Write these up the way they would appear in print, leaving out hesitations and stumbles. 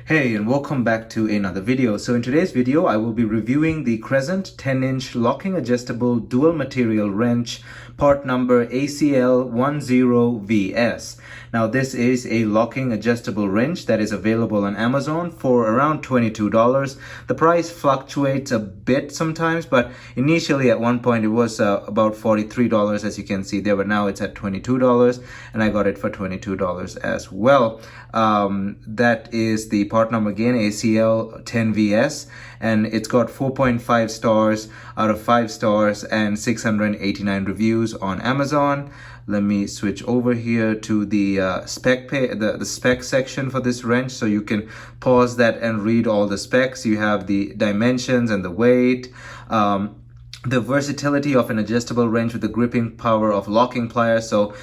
Hey, and welcome back to another video. So in today's video, I will be reviewing the Crescent 10-inch locking adjustable dual material wrench, part number ACL10VS. Now this is a locking adjustable wrench that is available on Amazon for around $22. The price fluctuates a bit sometimes, but initially at one point it was about $43 as you can see there, but now it's at $22 and I got it for $22 as well. That is the part number again, ACL10VS, and it's got 4.5 stars out of 5 stars and 689 reviews on Amazon. Let me switch over here to the spec section for this wrench, so you can pause that and read all the specs. You have the dimensions and the weight, the versatility of an adjustable wrench with the gripping power of locking pliers. So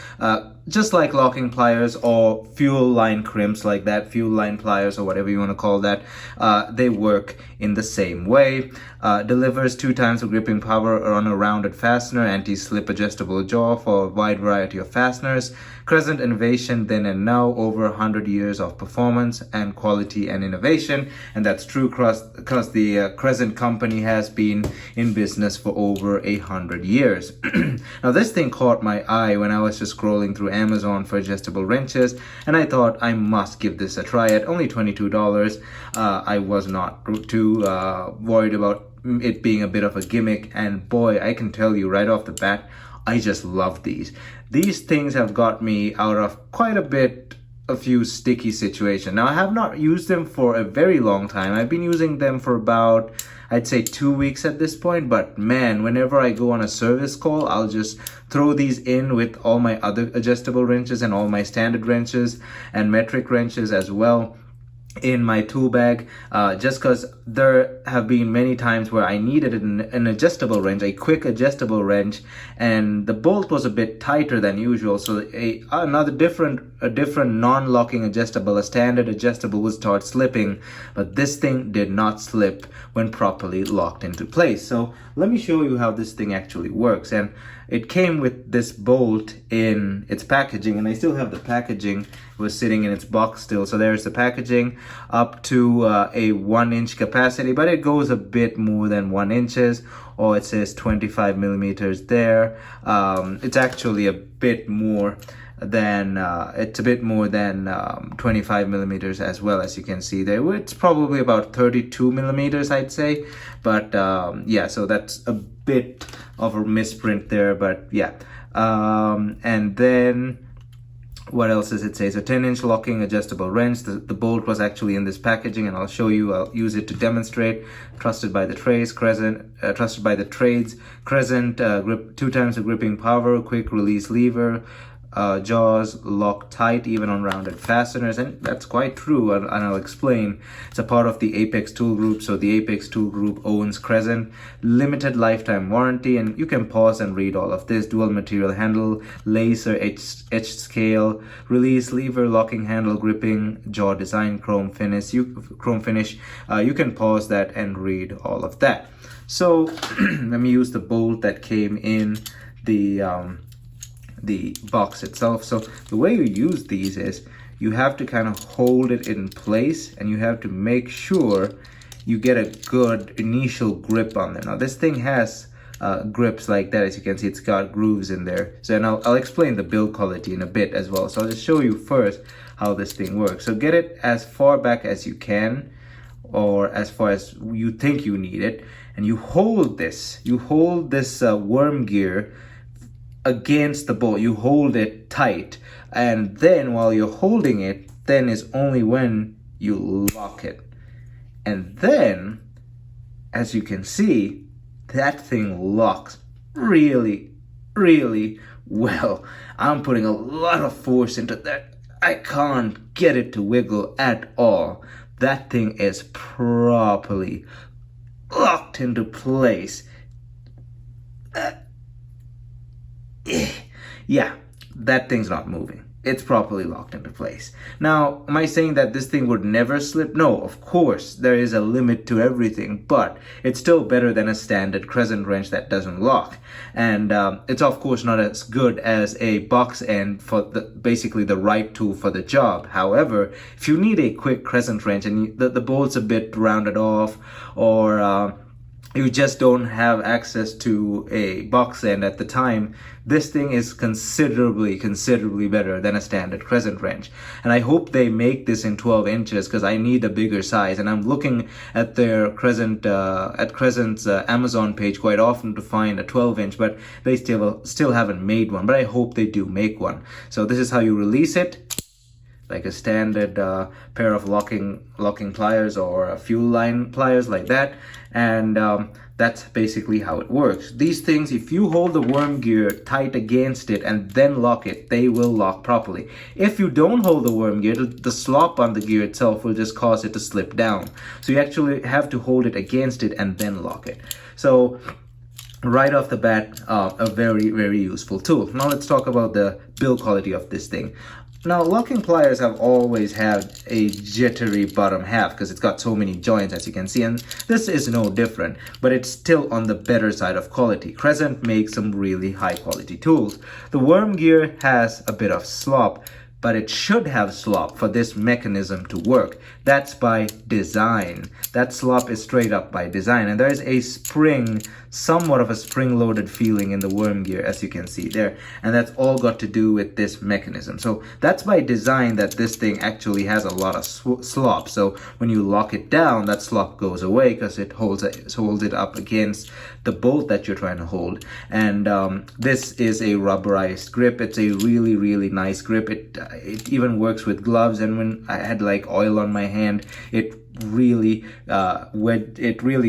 just like locking pliers or fuel line crimps, like that, fuel line pliers or whatever you want to call that, they work in the same way. Delivers 2 times the gripping power on a rounded fastener, anti-slip adjustable jaw for a wide variety of fasteners. Crescent innovation then and now, over 100 years of performance and quality and innovation. And that's true because the Crescent company has been in business for over 100 years. Now this thing caught my eye when I was just scrolling through Amazon for adjustable wrenches, and I thought I must give this a try. At only $22, I was not too worried about it being a bit of a gimmick, and boy, I can tell you right off the bat, I just love these. These things have got me out of quite a few sticky situations. Now I have not used them for a very long time. I've been using them for about, I'd say 2 weeks at this point, but man, whenever I go on a service call, I'll just throw these in with all my other adjustable wrenches and all my standard wrenches and metric wrenches as well in my tool bag, just because there have been many times where I needed an adjustable wrench, a quick adjustable wrench, and the bolt was a bit tighter than usual. So a different non-locking adjustable, a standard adjustable, would start slipping, but this thing did not slip when properly locked into place. So let me show you how this thing actually works. And it came with this bolt in its packaging, and I still have the packaging. It was sitting in its box still. So there's the packaging up to a 1-inch capacity, but it goes a bit more than 1 inches, or it says 25 millimeters there. It's actually a bit more than 25 millimeters as well, as you can see there. It's probably about 32 millimeters, I'd say, but yeah, so that's a bit of a misprint there, but yeah. And then what else does it say? So 10-inch locking adjustable wrench. The bolt was actually in this packaging, and I'll show you. I'll use it to demonstrate. Trusted by the trades, Crescent. Trusted by the trades, Crescent. Grip 2 times the gripping power. Quick release lever. Jaws lock tight even on rounded fasteners, and that's quite true, and I'll explain. It's a part of the Apex Tool Group, so the Apex Tool Group owns Crescent. Limited lifetime warranty, and you can pause and read all of this. Dual material handle, laser etched scale, release lever, locking handle, gripping jaw design, chrome finish. You can pause that and read all of that. So let me use the bolt that came in the box itself. So the way you use these is you have to kind of hold it in place, and you have to make sure you get a good initial grip on them. Now this thing has grips like that. As you can see, it's got grooves in there. So and I'll explain the build quality in a bit as well. So I'll just show you first how this thing works. So get it as far back as you can, or as far as you think you need it, and you hold this worm gear against the bolt. You hold it tight, and then while you're holding it, then is only when you lock it. And then, as you can see, that thing locks really, really well. I'm putting a lot of force into that. I can't get it to wiggle at all. That thing is properly locked into place. Yeah, that thing's not moving. it's properly locked into place. Now, am I saying that this thing would never slip? No, of course, there is a limit to everything, but it's still better than a standard crescent wrench that doesn't lock. And it's of course not as good as a box end for basically the right tool for the job. However, if you need a quick crescent wrench and the bolt's a bit rounded off, or you just don't have access to a box end at the time, this thing is considerably better than a standard crescent wrench. And I hope they make this in 12 inches because I need a bigger size. And I'm looking at their Crescent's Amazon page quite often to find a 12-inch, but they still haven't made one. But I hope they do make one. So this is how you release it. Like a standard pair of locking pliers or a fuel line pliers like that. And that's basically how it works. These things, if you hold the worm gear tight against it and then lock it, they will lock properly. If you don't hold the worm gear, the slop on the gear itself will just cause it to slip down. So you actually have to hold it against it and then lock it. So right off the bat, a very useful tool. Now let's talk about the build quality of this thing. Now, locking pliers have always had a jittery bottom half because it's got so many joints, as you can see, and this is no different, but it's still on the better side of quality. Crescent makes some really high quality tools. The worm gear has a bit of slop, but it should have slop for this mechanism to work. That's by design. That slop is straight up by design. And there is a spring, somewhat of a spring-loaded feeling in the worm gear, as you can see there. And that's all got to do with this mechanism. So that's by design that this thing actually has a lot of slop. So when you lock it down, that slop goes away because it holds it up against the bolt that you're trying to hold. And this is a rubberized grip. It's a really nice grip. It even works with gloves, and when I had like oil on my hand, it really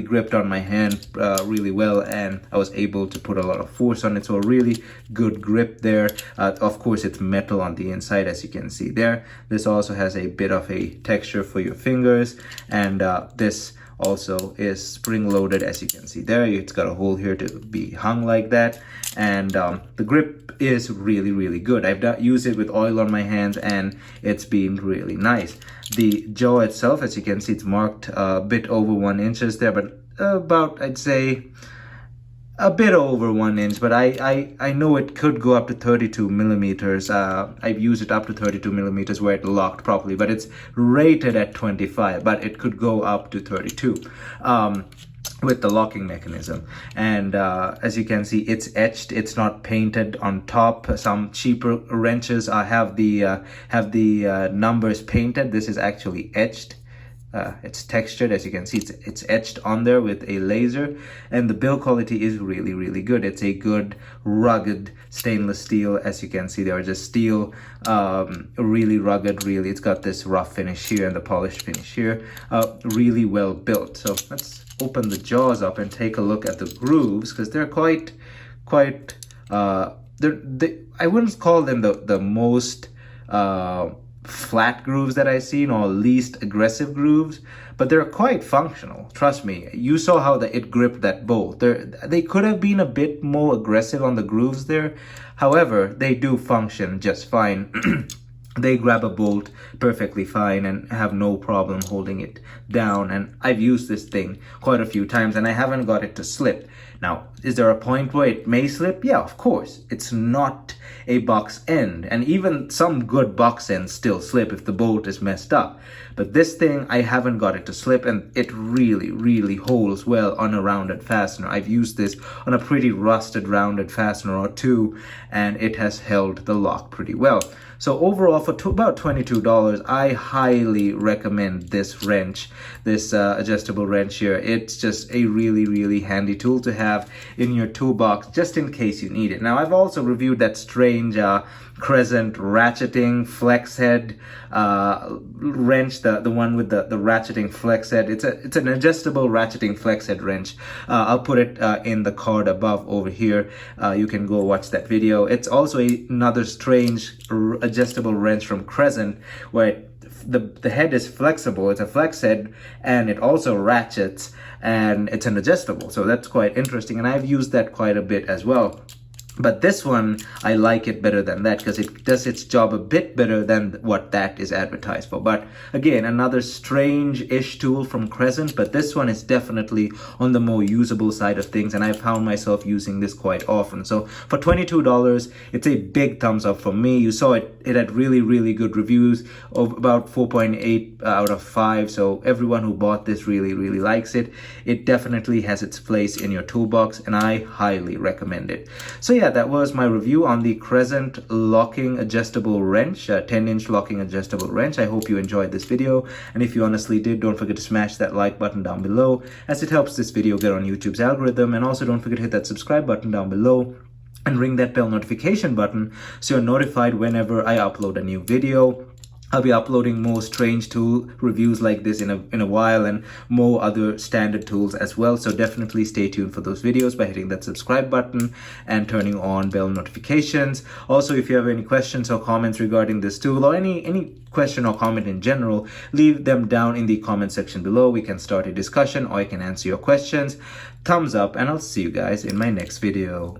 gripped on my hand really well, and I was able to put a lot of force on it. So a really good grip there. Of course, it's metal on the inside, as you can see there. This also has a bit of a texture for your fingers, and this also is spring loaded, as you can see there. It's got a hole here to be hung like that, and the grip is really good. I've used it with oil on my hands, and it's been really nice. The jaw itself, as you can see, it's marked a bit over 1 inch there, but about, I'd say, a bit over 1 inch, but I know it could go up to 32 millimeters. I've used it up to 32 millimeters where it locked properly, but it's rated at 25, but it could go up to 32 with the locking mechanism. And as you can see, it's etched. It's not painted on top. Some cheaper wrenches have the numbers painted. This is actually etched. It's textured, as you can see. It's etched on there with a laser, and the build quality is really good. It's a good rugged stainless steel, as you can see there. Just steel, really rugged. Really, it's got this rough finish here and the polished finish here. Really well built. So let's open the jaws up and take a look at the grooves, because they're quite I wouldn't call them the most flat grooves that I've seen, or least aggressive grooves, but they're quite functional. Trust me, you saw how it gripped that bolt. They could have been a bit more aggressive on the grooves there. However, they do function just fine. They grab a bolt perfectly fine and have no problem holding it down. And I've used this thing quite a few times, and I haven't got it to slip. Now, is there a point where it may slip? Yeah, of course. It's not a box end, and even some good box ends still slip if the bolt is messed up. But this thing, I haven't got it to slip, and it really holds well on a rounded fastener. I've used this on a pretty rusted rounded fastener or two, and it has held the lock pretty well. So overall, for about $22, I highly recommend this wrench, this adjustable wrench here. It's just a really handy tool to have in your toolbox, just in case you need it. Now, I've also reviewed that strange Crescent ratcheting flex head wrench, the one with the ratcheting flex head. It's an adjustable ratcheting flex head wrench. I'll put it in the card above over here. You can go watch that video. It's also another strange adjustable wrench from Crescent, where the head is flexible. It's a flex head, and it also ratchets, and it's an adjustable. So that's quite interesting, and I've used that quite a bit as well. But this one, I like it better than that because it does its job a bit better than what that is advertised for. But again, another strange-ish tool from Crescent, but this one is definitely on the more usable side of things, and I found myself using this quite often. So for $22, it's a big thumbs up from me. You saw it had really good reviews of about 4.8 out of 5. So everyone who bought this really likes it. It definitely has its place in your toolbox, and I highly recommend it. So yeah, that was my review on the Crescent locking adjustable wrench, 10-inch locking adjustable wrench. I hope you enjoyed this video, and if you honestly did, don't forget to smash that like button down below, as it helps this video get on YouTube's algorithm. And also don't forget to hit that subscribe button down below and ring that bell notification button so you're notified whenever I upload a new video. I'll be uploading more strange tool reviews like this in a while, and more other standard tools as well. So definitely stay tuned for those videos by hitting that subscribe button and turning on bell notifications. Also, if you have any questions or comments regarding this tool, or any question or comment in general, leave them down in the comment section below. We can start a discussion, or I can answer your questions. Thumbs up, and I'll see you guys in my next video.